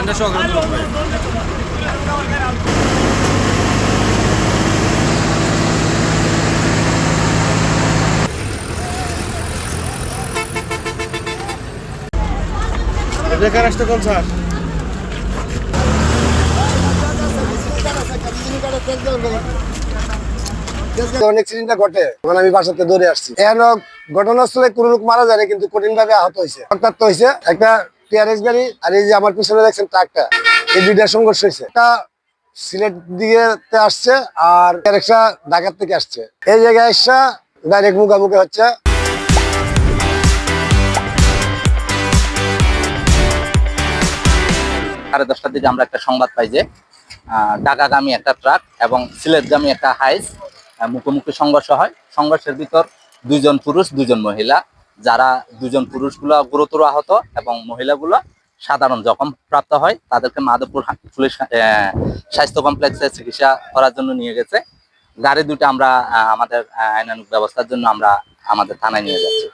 স্ট্যান্ডে সহকারে তুলুন ভাই। বেকার আসতে কোন স্যার? অনেক সিলিন্ডা ঘটে, তখন আমি বাসাতে দৌড়ে আসছি। এখন ঘটনাস্থলে কোন লোক মারা যায় না, কিন্তু কঠিন ভাবে আহত হয়েছে, রক্তাক্ত হয়েছে। একটা টিআরএক্স গাড়ি আর এই যে আমার পিছনে দেখছেন ট্রাকটা, এই দুইটা সংঘর্ষ হয়েছে। একটা সিলেট দিকে আসছে আর টিআরএক্সটা ঢাকার থেকে আসছে। এই জায়গায় এসে ডাইরেক্ট মুখামুখি হচ্ছে। 10:30টার দিকে আমরা একটা সংবাদ পাই যে ঢাকাগামী একটা ট্রাক এবং সিলেটগামী একটা হাইস মুখোমুখি সংঘর্ষ হয়। সংঘর্ষের ভিতর 2 জন পুরুষ 2 জন মহিলা, যারা 2 জন পুরুষগুলো গুরুতর আহত এবং মহিলাগুলো সাধারণ জখম প্রাপ্ত হয়। তাদেরকে মাধবপুর পুলিশ স্বাস্থ্য কমপ্লেক্সে চিকিৎসা করার জন্য নিয়ে গেছে। গাড়ি দুটো আমরা আমাদের আইনানুগ ব্যবস্থার জন্য আমরা আমাদের থানায় নিয়ে যাচ্ছি।